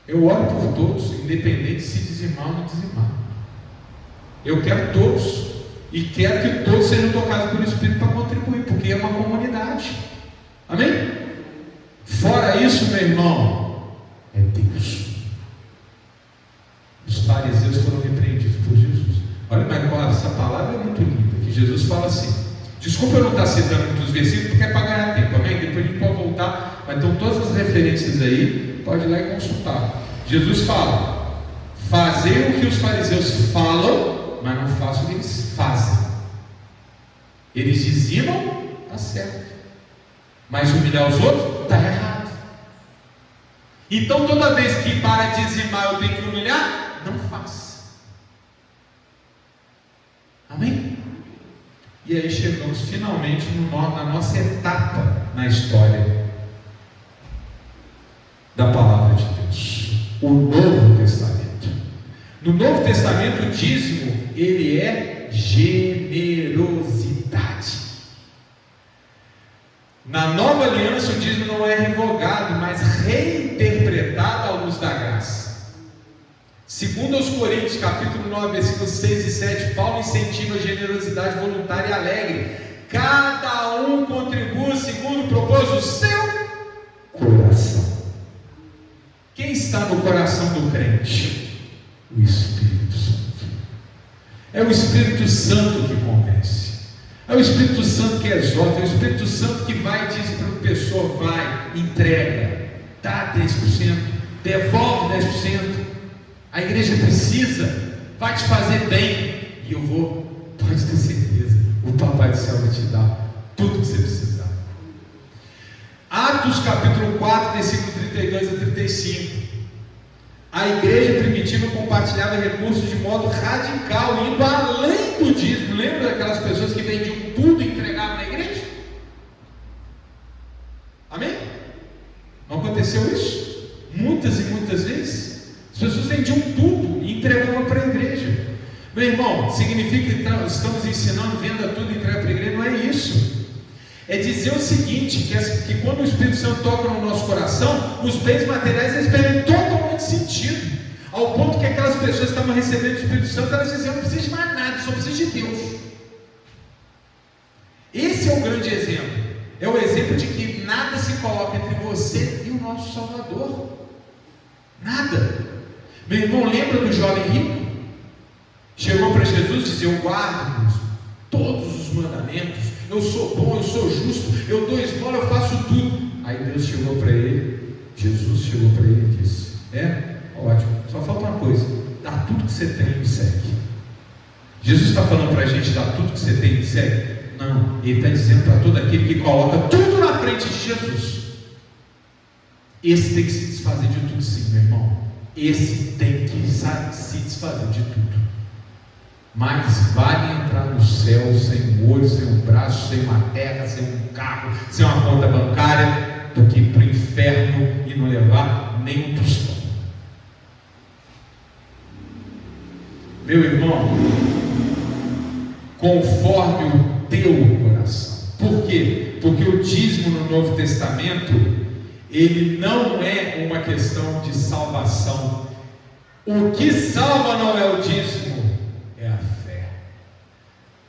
Eu oro por todos, independente se dizimar ou não dizimar. Eu quero todos, e quero que todos sejam tocados pelo Espírito para contribuir, porque é uma comunidade. Amém? Fora isso, meu irmão, é Deus. Os fariseus foram repreendidos por Jesus. Olha, mas Desculpa eu não estar citando muitos versículos, porque é para ganhar tempo, amém? Depois a gente pode voltar, mas estão todas as referências aí, pode ir lá e consultar. Jesus fala: fazei o que os fariseus falam, mas não façam o que eles fazem. Eles dizimam, está certo, mas humilhar os outros, está errado. Então toda vez que para dizimar eu tenho que humilhar, não faça. Amém? E aí chegamos finalmente na nossa etapa na história da palavra de Deus, o Novo Testamento. No Novo Testamento o dízimo, ele é generosidade. Na Nova Aliança o dízimo não é revogado, mas reinterpretado à luz da graça. Segundo aos Coríntios, capítulo 9, versículos 6 e 7, Paulo incentiva a generosidade voluntária e alegre. Cada um contribua segundo o propósito do seu coração. Quem está no coração do crente? O Espírito Santo. É o Espírito Santo que convence. É o Espírito Santo que exorta. É o Espírito Santo que vai e diz para a pessoa: vai, entrega, dá 10%, devolve 10%. A igreja precisa, vai te fazer bem, e eu vou, pode ter certeza, o Papai do Céu vai te dar tudo que você precisar. Atos capítulo 4, versículo 32 a 35. A igreja primitiva compartilhava recursos de modo radical, indo além do dízimo. Lembra daquelas pessoas que vendiam tudo e entregavam na igreja? Amém? Não aconteceu isso? Muitas e muitas vezes as pessoas vendiam tudo e entregavam para a igreja. Meu irmão, significa que estamos ensinando venda tudo e entrega para a igreja? Não é isso. É dizer o seguinte, que quando o Espírito Santo toca no nosso coração, os bens materiais eles perdem totalmente sentido, ao ponto que aquelas pessoas que estavam recebendo o Espírito Santo, elas diziam: não precisa de mais nada, só precisa de Deus. Esse é o grande exemplo. É o exemplo de que nada se coloca entre você e o nosso Salvador. Nada. Meu irmão, lembra do jovem rico? Chegou para Jesus e disse: eu guardo todos os mandamentos, eu sou bom, eu sou justo, eu dou esmola, eu faço tudo. Aí Deus chegou para ele, Jesus chegou para ele e disse: ótimo, só falta uma coisa, dá tudo que você tem e me segue. Jesus está falando para a gente: dá tudo que você tem e me segue? Não, ele está dizendo para todo aquele que coloca tudo na frente de Jesus. Esse tem que se desfazer de tudo, sim, meu irmão. Esse tem que se desfazer de tudo. Mas vale entrar no céu sem um olho, sem um braço, sem uma terra, sem um carro, sem uma conta bancária, do que ir para o inferno e não levar nem um tostão. Meu irmão, conforme o teu coração. Por quê? Porque o dízimo no Novo Testamento, ele não é uma questão de salvação. O que salva não é o dízimo, é a fé.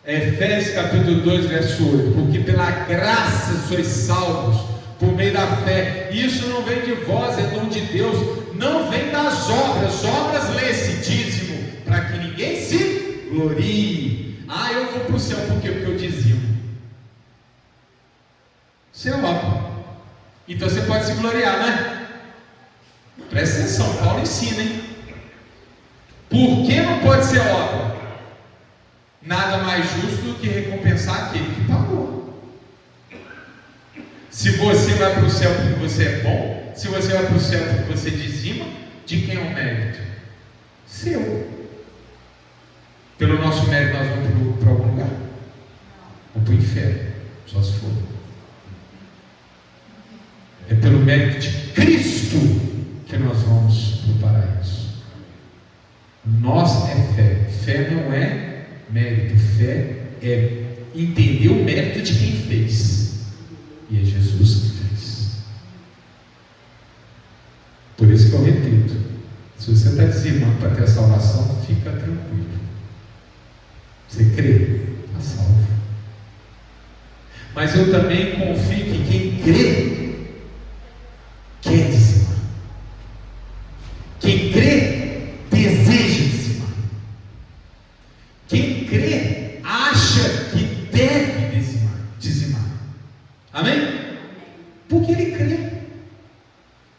Efésios capítulo 2, verso 8: porque pela graça sois salvos por meio da fé. Isso não vem de vós, é dom de Deus, não vem das obras. Obras, lê-se dízimo, para que ninguém se glorie. Eu vou para o céu, por quê? Porque eu dizimo. Você é obra, então você pode se gloriar, né? Presta atenção, Paulo ensina, hein? Por que não pode ser obra? Nada mais justo do que recompensar aquele que pagou. Se você vai para o céu porque você é bom, se você vai para o céu porque você dizima, de quem é o mérito? Seu. Pelo nosso mérito nós vamos para algum lugar? Ou para o inferno, só se for. É pelo mérito de Cristo que nós vamos para o paraíso. Nós é fé. Fé não é mérito. Fé é entender o mérito de quem fez. E é Jesus que fez. Por isso que eu repito: se você está dizimando para ter a salvação, fica tranquilo. Você crê? Está salvo. Mas eu também confio que quem crê quer dizimar. Quem crê deseja dizimar. Quem crê acha que deve dizimar. Amém? Porque ele crê.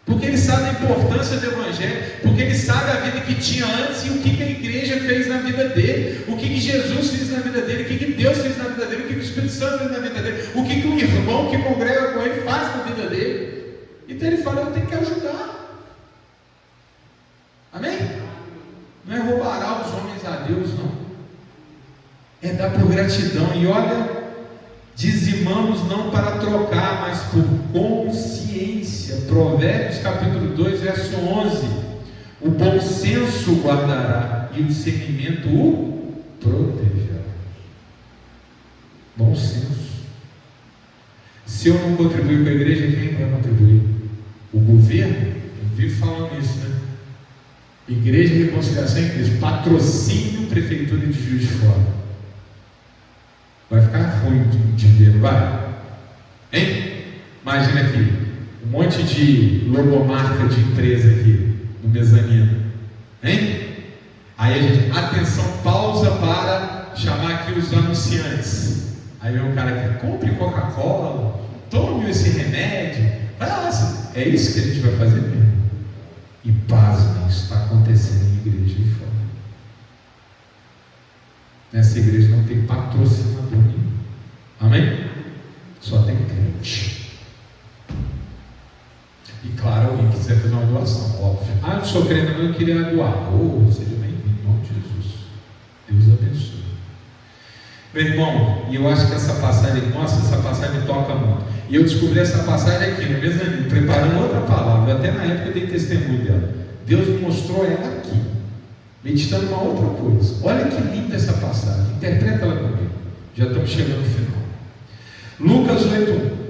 Porque ele sabe a importância do Evangelho, porque ele sabe a vida que tinha antes e o que a igreja fez na vida dele, o que Jesus fez na vida dele, o que Deus fez na vida dele, o que o Espírito Santo fez na vida dele, o que o irmão que congrega com ele faz na vida dele. Então ele fala: eu tenho que ajudar. Amém? Não é roubar os homens a Deus, não. É dar por gratidão. E olha, dizimamos não para trocar, mas por consciência. Provérbios capítulo 2, verso 11. O bom senso guardará e o discernimento o protegerá. Bom senso. Se eu não contribuir com a igreja, quem vai contribuir? O governo? Eu vivo falando isso, né? Igreja de Reconciliação em Cristo, patrocínio Prefeitura de Juiz de Fora. Vai ficar ruim de ver, não vai? Hein? Imagina aqui, um monte de logomarca de empresa aqui no mezanino. Hein? Aí a gente, atenção, pausa para chamar aqui os anunciantes. Aí vem um cara que compre Coca-Cola, tome esse remédio. Nossa, é isso que a gente vai fazer mesmo. E pasmem, isso está acontecendo em igreja e fora. Nessa igreja não tem patrocinador nenhum. Amém? Só tem crente. E claro, alguém quiser fazer uma doação, óbvio. Ah, eu sou crente, mas eu queria doar. Seja bem-vindo, em nome de Jesus. Deus abençoe. Meu irmão, e eu acho que essa passagem, nossa, essa passagem toca muito. E eu descobri essa passagem aqui no mezanino, preparando outra palavra. Até na época eu dei testemunho dela. Deus me mostrou ela aqui, meditando uma outra coisa. Olha que linda essa passagem. Interpreta ela comigo. Já estamos chegando no final. Lucas 8:1.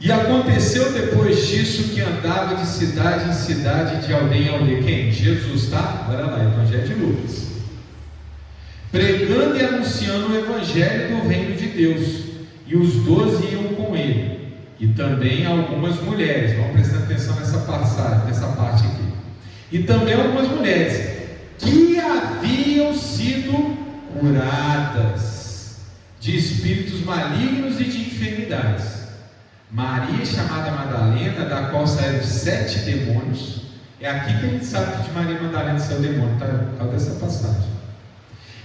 E aconteceu depois disso que andava de cidade em cidade, de aldeia em aldeia. Quem? Jesus, tá? Olha lá, Evangelho de Lucas. Pregando e anunciando o Evangelho do reino de Deus. E os 12 iam com ele. E também algumas mulheres. Vamos prestar atenção nessa passagem, nessa parte aqui. E também algumas mulheres que haviam sido curadas de espíritos malignos e de enfermidades. Maria, chamada Madalena, da qual saíram 7 demônios. É aqui que a gente sabe que de Maria Madalena saiu demônio, tá? Por causa dessa passagem.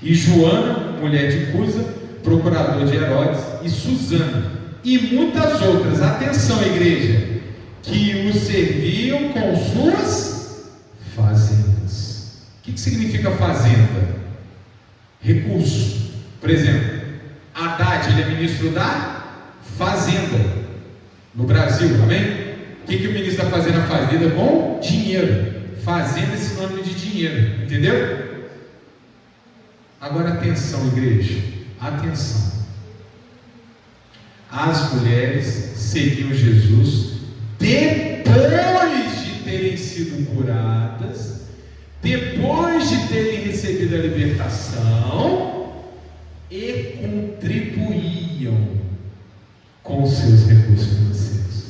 E Joana, mulher de Cusa, procurador de Herodes, e Susana, e muitas outras. Atenção, igreja, que o serviam com suas fazendas. O que significa fazenda? Recurso. Por exemplo, Haddad, ele é ministro da Fazenda no Brasil, amém? O que o ministro da Fazenda faz? Lida com dinheiro. Fazenda é sinônimo de dinheiro, entendeu? Agora atenção, igreja, atenção. As mulheres seguiam Jesus depois de terem sido curadas, depois de terem recebido a libertação, e contribuíam com os seus recursos financeiros.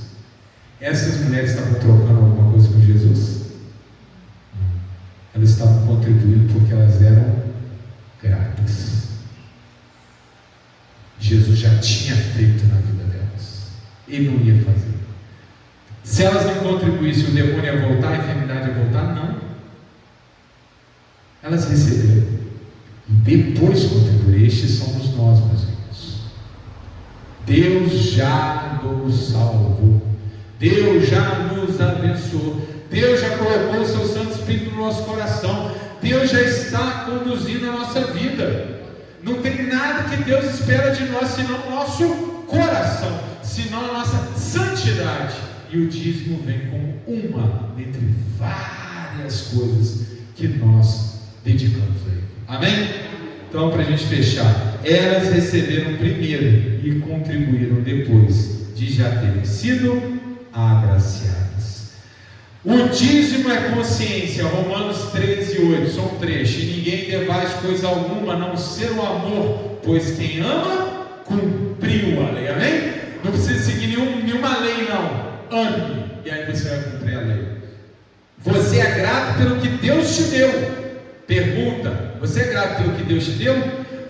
Essas mulheres estavam trocando alguma coisa com Jesus? Não. Elas estavam contribuindo porque elas eram gratas. Jesus já tinha feito na vida delas. Ele não ia fazer. Se elas não contribuíssem, o demônio ia voltar, a enfermidade ia voltar? Não. Elas receberam. E depois contribuíram. Estes somos nós, meus irmãos. Deus já nos salvou. Deus já nos abençoou. Deus já colocou o seu Santo Espírito no nosso coração. Deus já está conduzindo a nossa vida. Não tem nada que Deus espera de nós senão o nosso coração, senão a nossa santidade. E o dízimo vem como uma dentre várias coisas que nós dedicamos a Ele. Amém? Então, para a gente fechar, elas receberam primeiro e contribuíram depois de já terem sido agraciadas. O dízimo é consciência, Romanos 13:8, só um trecho. E ninguém devais coisa alguma, a não ser o amor, pois quem ama, cumpriu a lei. Amém? Não precisa seguir nenhuma lei, não. Ame, e aí você vai cumprir a lei. Você é grato pelo que Deus te deu? Pergunta: você é grato pelo que Deus te deu?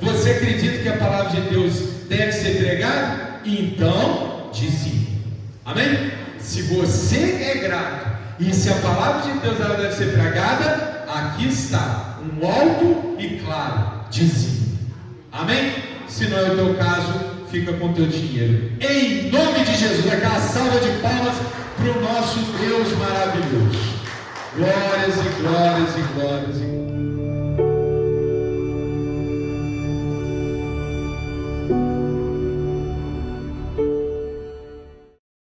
Você acredita que a palavra de Deus deve ser pregada? Então, dízimo. Amém? Se você é grato e se a palavra de Deus ela deve ser pregada, aqui está um alto e claro dízimo. Amém? Se não é o teu caso, fica com o teu dinheiro. Em nome de Jesus, aquela salva de palmas para o nosso Deus maravilhoso. Glórias e glórias e glórias e glórias.